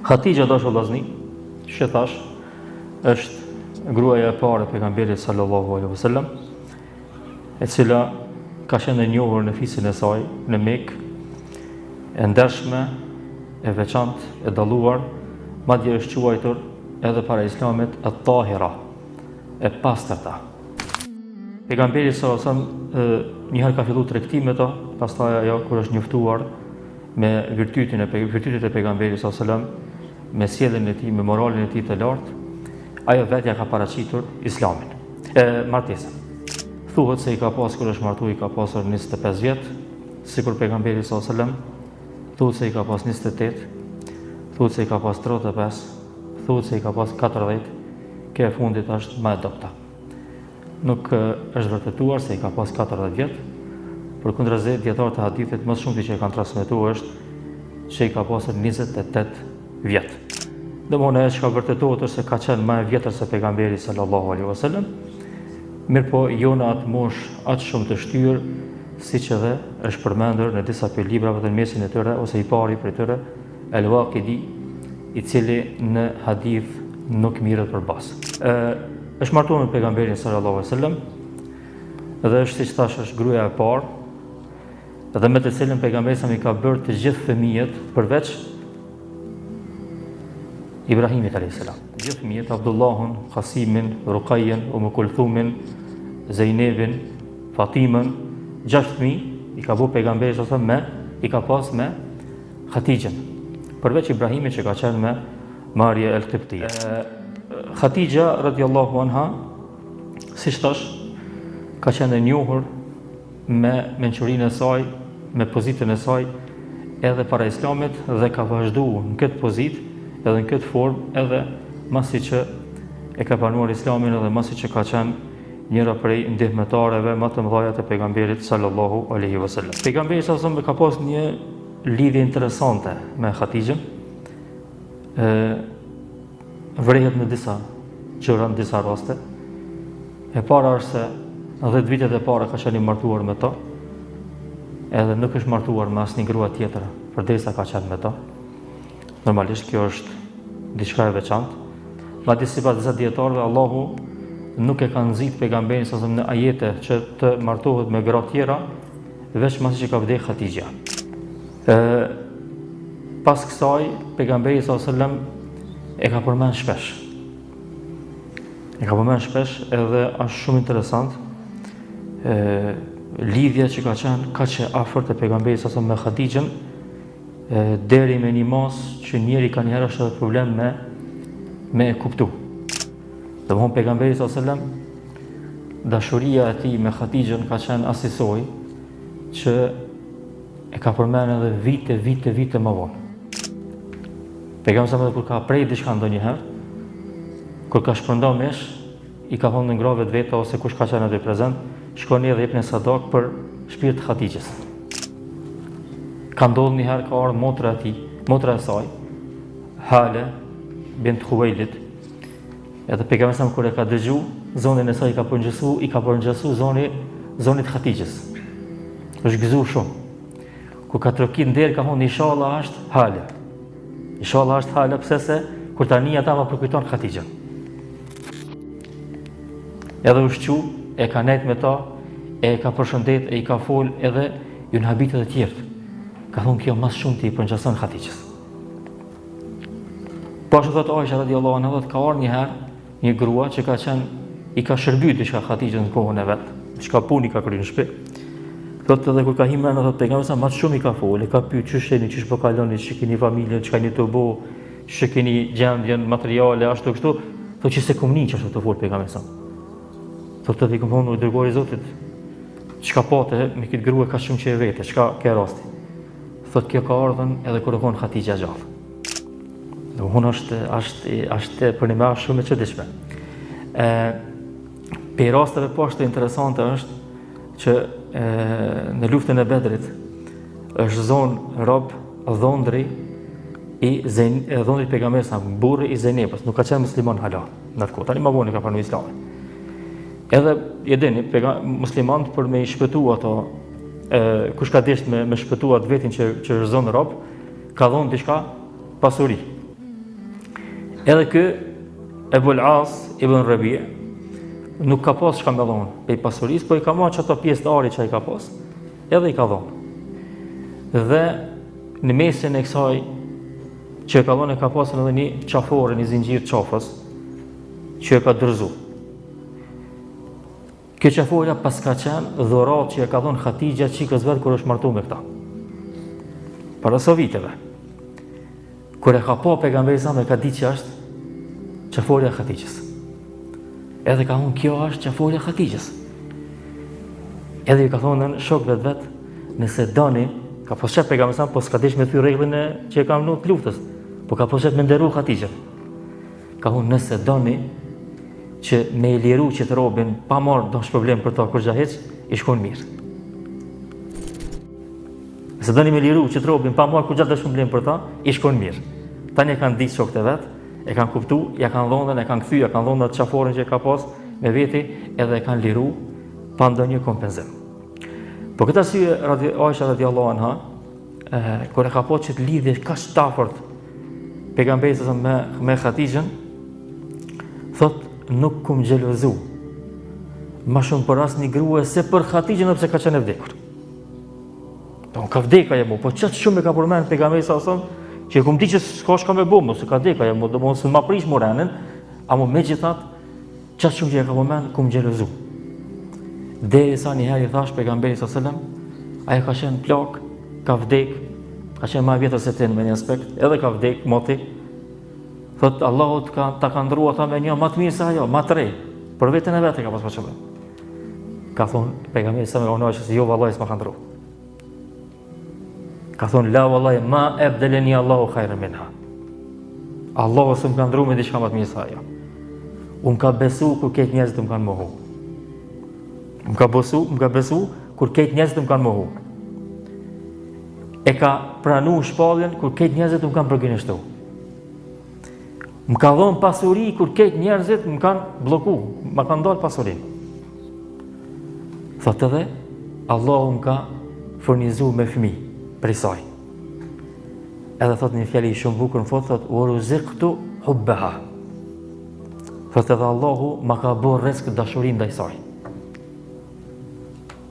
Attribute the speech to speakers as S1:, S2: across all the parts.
S1: Hatixha dashur vllazni, që thash, është gruaja e parë e pejgamberit sallallahu alaihi wasallam, e cila ka qenë e njohur në fisin e saj në Mekë, e ndershme, e veçantë, e dalluar, madje është quajtur edhe para Islamit at-tahira, e pastërta. Pejgamberi sallallahu alaihi wasallam njëherë ka filluar tregtim me to, pastaj ajo kur është njoftuar me virtytet e pejgamberit sallallahu alaihi wasallam, me sjelljen e tij, me moralin e tij të lartë, ajo vetja ka paraqitur Islamin, martesën. Thuhet se i ka pas kur është martuar i ka pasur 25 vjet, sikur pejgamberi sallallahu alaihi wasallam, thuhet se i ka pas 28, thuhet se i ka pas 35, thuhet se i ka pas 40, kjo e fundit është më e dobta. Nuk është vërtetuar se i ka pas 40 vjet, përkundërzi dietarët e hadithit më shumë që e kanë transmetuar është që i ka pasur 28 vjet. Domthonë ajo që ka vërtetuar është se ka qenë më e vjetër se pejgamberi sallallahu alaihi wasallam, mirë po jo në atë moshë aq shumë të shtyrë, siç edhe është përmendur në disa prej librave të mesin e tyre, ose i pari prej tyre, Al-Waqidi, i cili në hadith nuk mirret për bazë. Është martuar me pejgamberin sallallahu alaihi wasallam, dhe është siç thash është gruaja e parë, dhe me të cilën pejgamberi sa i ka bërë të gjithë fëmijët përveç Ibrahimit alayhis salam. Gjithë fëmijët, Abdullahun, Qasimin, Ruqayyen, Kulthumin, Zejnebin, Fatimën, 6 fëmijë i ka bërë pejgamberi sallallahu alaihi wasallam i ka pas me Hatixhen, përveç Ibrahimit që ka qenë me Maria el-Qibtiyya. Hatixha radhiyallahu anha, siç thash, ka qenë e njohur me mençurinë e saj, me pozitën e saj edhe para Islamit, dhe ka vazhduar në këtë pozitë edhe në këtë formë, edhe masi që e ka pranuar Islamin, edhe masi që ka qenë njëra prej ndihmetareve më të mëdha të pejgamberit sallallahu alaihi wasallam. Pejgamberi sallallahu alaihi wasallam ka pas një lidhje interesante me Hatixhen. Vrehet në disa gjëra, në disa raste. E para është se 10 vitet e para ka qenë i martuar me to, edhe nuk është martuar me asnjë grua tjetër përderisa ka qenë me to. Normalisht kjo është diçka e veçantë. Madje sipas disa dietarëve, Allahu nuk e ka nxit pejgamberin sa në ajete që të martohet me gra tjera, veç masi që ka vdekur Hatixha. Pas kësaj, pejgamberi sallallahu alaihi wasallam e ka përmend shpesh. Edhe është shumë interesant lidhja që ka qenë kaq e afërt e pejgamberit sallallahu alaihi wasallam me Hatixhen, deri me një mas që njeri ka njëherë është edhe problem me e kuptu. Domthonë pejgamberi sallallahu alaihi wasallam, dashuria e tij me Hatixhen ka qenë asisoj që e ka përmend edhe vite më vonë. Pejgamberi sallallahu alaihi wasallam kur ka prej diçka ndonjëherë, kur ka shpërndar mesh, i ka thonë në grave të veta ose kush ka qenë aty prezant, shkoni edhe jepni sadak për shpirt Hatixhes. Ka ndodhur njëherë ka ardhur motra e saj, Hale bint Khuwailid, edhe pejgamberi sa kur e ka dëgju, zonin e saj i ka përngjësu zonit Hatixhes. Është gëzuar shumë. Kur ka trokit nder ka thonë inshallah është Hale. Inshallah është Hale, pse se kur tani ata ma përkujton Hatixhen. Edhe u shqu, e ka nejt me ta, e ka përshëndet, e i ka fol edhe ju në habitet e tjertë. Ka thonë kjo mas shumë ti i përngjëson Hatixhes. Po ashtu thot Aisha radhiyallahu anha, ka ardhur një herë një grua që ka qenë i ka shërbyer diçka Hatixhen në kohën e vet, çka punë ka kryer në shtëpi. Thotë edhe kur ka hyrë në ato pejgamberi sa më shumë i ka fol, e ka pyet çu sheni, çish po kaloni, ç'i keni familjen, çka keni të bëu, ç'i keni gjendjen materiale ashtu kështu, thotë që se komuniq ashtu të fol pejgamberi sa. Thotë ti komuniq dërgoi Zotit. Çka patë me këtë grua ka shumë që e vete, çka ke rasti. Thotë kjo ka ardhur edhe kur von Hatixha gjallë. Domthonë është për një marrë shumë e çuditshme. Për rasteve poshtë interesante është që në luftën e Bedrit është zonë rob dhondri i dhondrit pejgamberit sa burri i Zejnebës, nuk ka qenë musliman hala në atë kohë. Tani më vonë ka pranuar Islamin. Edhe e dini, muslimanët për me i shpëtu ato, kush ka desht me shpëtu atë vetin që është zonë rob, ka dhonë diçka pasuri. Edhe ky Ebul As ibn Rabi' nuk ka pas çka më dhon pej pasurisë, po i ka marrë çato pjesë të arit që ai ka pas, edhe i ka dhënë. Dhe në mesin e kësaj që e ka dhënë ka pasur edhe një qafore, një zinxhir qafës që e ka dërzu. Kjo qafore pas ka qenë dhurat që e ka dhënë Hatixha çikës vet kur është martuar me këta. Para so viteve. Kur e ka pa pejgamberi sa më ka ditë që është qaforia e Hatixhës. Edhe ka thonë kjo është qaforia e Hatixhës. Edhe i ka thonë në shokëve vet, nëse doni, ka poshet pejgamberi sa, po s'ka dish me thy rregullin e që e kam në luftës, po ka poshet me nderu Hatixhën. Ka thonë nëse doni që me i liru që të robin pa marrë do problem për ta kur gjaheq, i shkon mirë. Nëse doni me liru që të robin pa marrë kur gjatë do problem për ta, i shkon mirë. Tani e kanë ditë shokët e vet, e kanë kuptu, ja kanë dhënë, e kanë kthy, ja kanë dhënë atë qaforin që e ka pas me veti, edhe e kanë liru pa ndonjë kompenzim. Po këtë arsye Aisha radiallahu anha, kur e ka pasur që të lidhje kaq të afërt pejgamberi sa me Hatixhën, thot nuk kum xhelozu ma shumë për asnjë grua se për Hatixhën pse ka qenë e vdekur. Do ka vdekur ajo, po çat shumë e ka përmend pejgamberi sa që kum di që s'ka shka me bomë, se ka vdekur ajo, do mos ma prish moranin, ama megjithatë çat shumë që e ka përmend kum xhelozu. Derisa një herë i thash pejgamberit sallallahu alajhi wasallam, ajo ka qenë plak, ka vdek, ka qenë më vjetër se ti në një aspekt, edhe ka vdek moti. Thot Allahu ta ka ndrua ata me një më të mirë se ajo, më të re, për veten e vet e ka pas qëllim. Ka thonë pejgamberi sallallahu alajhi wasallam, jo vallahi s'ma ka ndrua. Ka thonë la vallahi ma abdalani Allahu khairan minha. Allahu s'm ka ndruar me diçka më të mirë se ajo. Unë ka besu kur këtë njerëzit më kanë mohu. Më ka besu kur këtë njerëzit më kanë mohu. E ka pranu shpalljen kur këtë njerëzit më kanë përgënjeshtu. Më ka dhënë pasuri kur këtë njerëzit më kanë bloku, më kanë dalë pasuri. Thot edhe, Allahu më ka furnizu me fëmijë prej saj. Edhe thot një fjali shumë bukur në fot, thot, uruziqtu hubbaha. Thot edhe Allahu ma ka bërë rrezik dashurin ndaj saj.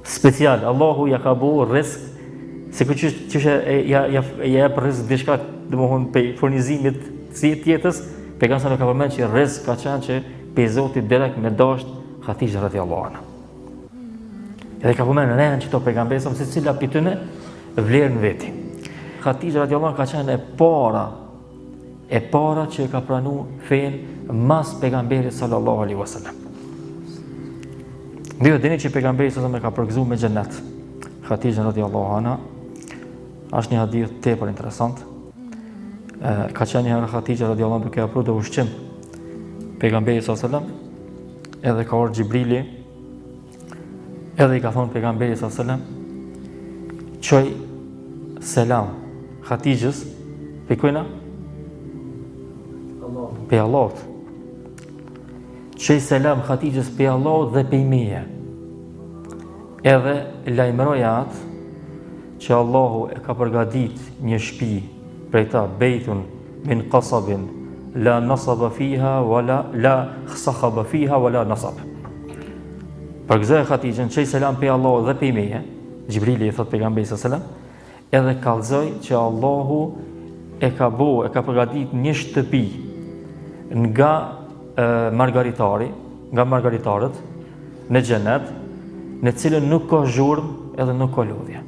S1: Special, Allahu ja ka bërë rrezik, se që ja jep rrezik diçka, domethënë pe furnizimit si tjetës, pejgamberi ka përmend që rrezik ka qenë që pe Zotit direkt me dasht Hatixha radhiyallahu anha. Edhe ka përmend rënë që to pejgamberi se cila pitune vlerën veti. Hatixha radhiyallahu anha ka qenë e para që ka pranu fen mas pejgamberit sallallahu alaihi wasallam. Dhe dini që pejgamberi sallallahu alaihi wasallam ka përgëzuar me xhennet. Hatixha radhiyallahu anha është një hadith tepër interesant. Ka qenë një herë Hatixha radhiyallahu anha duke ia prodhuar ushqim pejgamberit sallallahu alaihi wasallam, edhe ka ardhur Xhibrili, edhe i ka thonë pejgamberit sallallahu alaihi wasallam, çoj selam Hatixhës, pe kujna? Pe Allahut. Çoj selam Hatixhës pe Allahut dhe pe meje. Edhe lajmëroja atë që Allahu e ka përgadit një shtëpi prej ta, bejtun min qasabin la nasaba fiha wala la khsahaba fiha wala nasab. Përgëzoj Hatixhën, çoj selam pe Allahut dhe pe meje. Xhibrili i thot pejgamberit sallallahu alaihi wasallam, edhe kallzoj që Allahu e ka përgatit një shtëpi nga margaritarët në xhenet, në cilën nuk ka zhurmë edhe nuk ka lodhje.